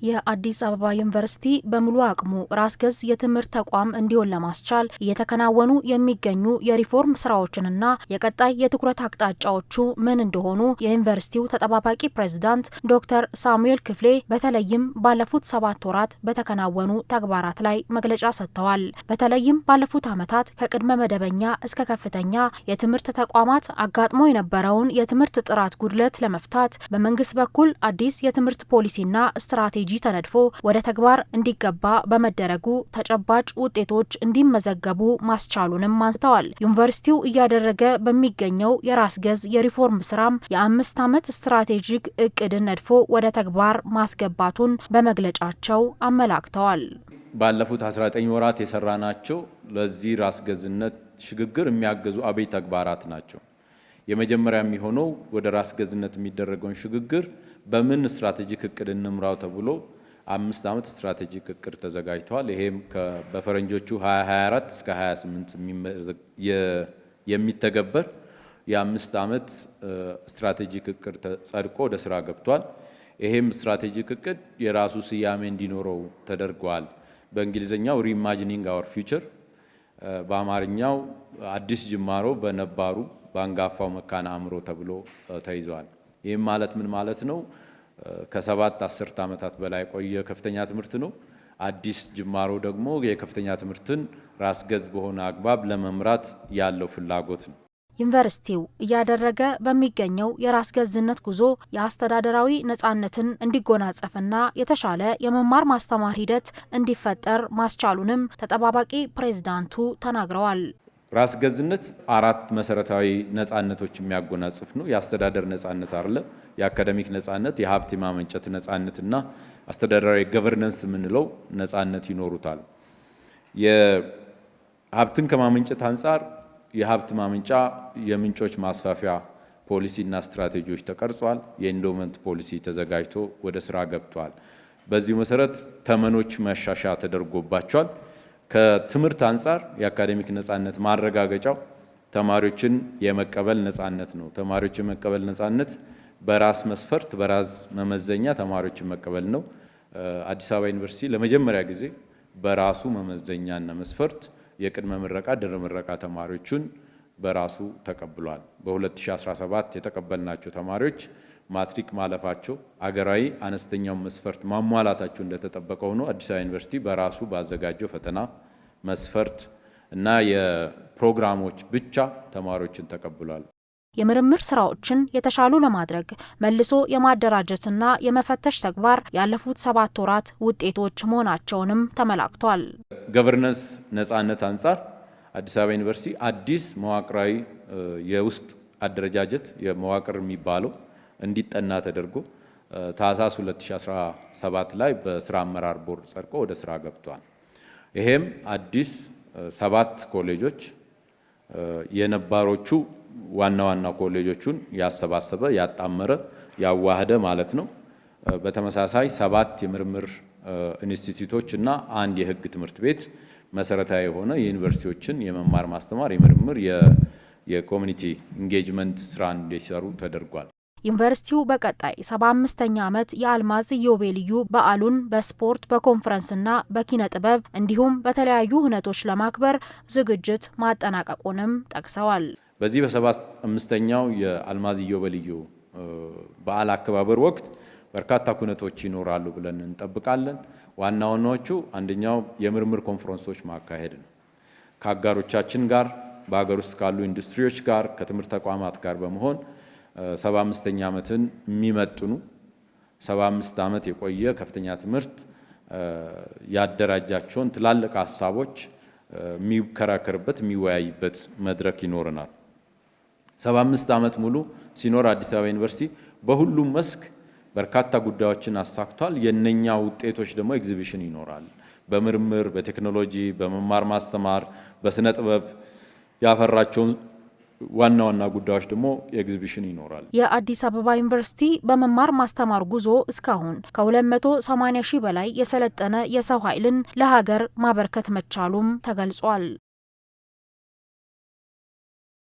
የአዲስ አበባ ዩኒቨርሲቲ በሙሉ አቅሙ ራስ ገዝ የትምህርት ተቋም እንዲሆን ለማስቻል እየተከናወኑ የሚገኙ የሪፎርም ስራዎችንና የቀጣይ የትኩረት አቅጣጫዎቹ ምን እንደሆኑ የዩኒቨርሲቲው ተጠባባቂ ፕሬዝዳንት ዶክተር ሳሙኤል ክፍሌ በተለይም ባለፉት 7 ወራት በተከናወኑ ተግባራት ላይ መግለጫ ሰጥተዋል። በተለይም ባለፉት ዓመታት ከቅድመ መደበኛ እስከ ከፍተኛ የትምህርት ተቋማት አጋጥሞ የነበረውን የትምህርት ጥራት ጉድለት ለመፍታት በመንግስት በኩል አዲስ የትምህርት ፖሊሲና ስትራቴጂ ተነድፎ ወደ ተግባር እንዲገባ በመደረጉ ተጨባጭ ውጤቶች እንዲመዘገቡ ማስቻሉንም አንስተዋል። ዩኒቨርሲቲው እያደረገ በሚገኘው የራስ ገዝ የሪፎርም ስራም የ5 ዓመት ስትራቴጂክ እቅድን ነድፎ ወደ ተግባር ማስገባቱን በመግለጫቸው አመላክተዋል። ባለፉት 19 ወራት የሰራናቸው ለዚህ ራስ ገዝነት ሽግግር የሚያገዙ አበይ ተግባራት ናቸው። የመጀመሪያ የሚሆነው ወደ ራስ ገዝነት የሚደረገውን ሽግግር በምን ስትራቴጂክ እቅድ እንምራው ተብሎ 5 ዓመት ስትራቴጂክ እቅድ ተዘጋጅቷል። ይሄም በፈረንጆቹ 2024 እስከ 28 የሚተገበር የ5 ዓመት ስትራቴጂክ እቅድ ጸድቆ ወደ ስራ ገብቷል። ይሄም ስትራቴጂክ እቅድ የራሱ ስያሜ እንዲኖረው ተደርጓል። በእንግሊዝኛው ሪኢማጂኒንግ አወር ፊውቸር፣ በአማርኛው አዲስ ጅማሮ በነባሩ በአንጋፋው መካነ አእምሮ ተብሎ ተይዟል። ይህም ማለት ምን ማለት ነው? ከ7 10 ዓመታት በላይ ቆየ ከፍተኛ ትምህርት ነው። አዲስ ጅማሮ ደግሞ የከፍተኛ ትምህርትን ራስ ገዝ በሆነ አግባብ ለመምራት ያለው ፍላጎት ነው። ዩኒቨርሲቲው እያደረገ በሚገኘው የራስ ገዝነት ጉዞ የአስተዳደራዊ ነጻነትን እንዲጎናጸፍና የተሻለ የመማር ማስተማር ሂደት እንዲፈጠር ማስቻሉንም ተጠባባቂ ፕሬዝዳንቱ ተናግረዋል። ራስ ገዝነት 4 መሰረታዊ ነጻነቶች የሚያጎናጽፍ ነው። የአስተዳደር ነጻነት አለ፣ የአካዳሚክ ነጻነት፣ የሀብት የማመንጨት ነጻነትና አስተዳደራዊ ገቨርነንስ የምንለው ነጻነት ይኖሩታል። የሀብትን ከማመንጨት አንጻር የሀብት ማመንጫ የምንጮች ማስፋፊያ ፖሊሲና ስትራቴጂዎች ተቀርጿል። የኢንዶመንት ፖሊሲ ተዘጋጅቶ ወደ ስራ ገብቷል። በዚሁ መሰረት ተመኖች መሻሻያ ተደርጎባቸዋል። ከትምህርት አንጻር የአካዳሚክ ነጻነት ማረጋገጫው ተማሪዎችን የመቀበል ነጻነት ነው። ተማሪዎች የመቀበል ነጻነት በራስ መስፈርት በራስ መመዘኛ ተማሪዎችን መቀበል ነው። አዲስ አበባ ዩኒቨርሲቲ ለመጀመሪያ ጊዜ በራሱ መመዘኛና መስፈርት የቅድመ ምረቃ ድህረ ምረቃ ተማሪዎችን በራሱ ተቀብሏል። በ2017 የተቀበልናቸው ተማሪዎች ማትሪክ ማለፋቸው አገራዊ አነስተኛው መስፈርት ማሟላታቸው እንደተጠበቀ ሆኖ አዲስ አበባ ዩኒቨርሲቲ በራሱ ባዘጋጀው ፈተና መስፈርት እና የፕሮግራሞች ብቻ ተማሪዎችን ተቀብሏል። የምርምር ስራዎችን የተሻሉ ለማድረግ መልሶ የማደራጀትና የመፈተሽ ተግባር ያለፉት 7 ወራት ውጤቶች መሆናቸውንም ተመላክቷል። ገቨርነንስ ነጻነት አንጻር አዲስ አበባ ዩኒቨርሲቲ አዲስ መዋቅራዊ የውስጥ አደረጃጀት የመዋቅር የሚባለው እንዲጠና ተደርጎ ታህሳስ 2017 ላይ በስራ አመራር ቦርድ ጸድቆ ወደ ስራ ገብቷል። ይሄም አዲስ 7 ኮሌጆች የነባሮቹ ዋና ኮሌጆቹን ያሰባሰበ ያጣመረ ያዋህደ ማለት ነው። በተመሳሳይ 7 የምርምር ኢንስቲትዩቶች እና 1 የህግ ትምህርት ቤት መሰረታዊ የሆነ የዩኒቨርሲቲዎችን የመማር ማስተማር የምርምር የኮሚኒቲ ኢንጌጅመንት ስራ እንዲሰሩ ተደርጓል። ዩኒቨርሲቲው በቀጣይ 75ኛ ዓመት የአልማዝ ኢዮቤልዩ በዓሉን በስፖርት በኮንፈረንስና በኪነ ጥበብ እንዲሁም በተለያዩ ሁነቶች ለማክበር ዝግጅት ማጠናቀቁንም ጠቅሰዋል። በዚህ በ75ኛው የአልማዝ ኢዮቤልዩ በዓል አከባበር ወቅት በርካታ ሁነቶች ይኖራሉ ብለን እንጠብቃለን። ዋና ዋናዎቹ አንደኛው የምርምር ኮንፈረንሶች ማካሄድ ነው። ከአጋሮቻችን ጋር በሀገር ውስጥ ካሉ ኢንዱስትሪዎች ጋር ከትምህርት ተቋማት ጋር በመሆን 75ኛ ዓመትን የሚመጥኑ 75 ዓመት የቆየ ከፍተኛ ትምህርት ያደራጃቸውን ትላልቅ ሀሳቦች የሚከራከርበት የሚወያይበት መድረክ ይኖረናል። 75 ዓመት ሙሉ ሲኖር አዲስ አበባ ዩኒቨርሲቲ በሁሉም መስክ በርካታ ጉዳዮችን አሳክቷል። የነኛ ውጤቶች ደግሞ ኤግዚቢሽን ይኖራል። በምርምር፣ በቴክኖሎጂ፣ በመማር ማስተማር፣ በስነ ጥበብ ያፈራቸውን ዋና ጉዳዮች ደግሞ ኤግዚቢሽን ይኖራል። የአዲስ አበባ ዩኒቨርሲቲ በመማር ማስተማር ጉዞ እስካሁን ከ280 ሺህ በላይ የሰለጠነ የሰው ኃይልን ለሀገር ማበርከት መቻሉም ተገልጿል።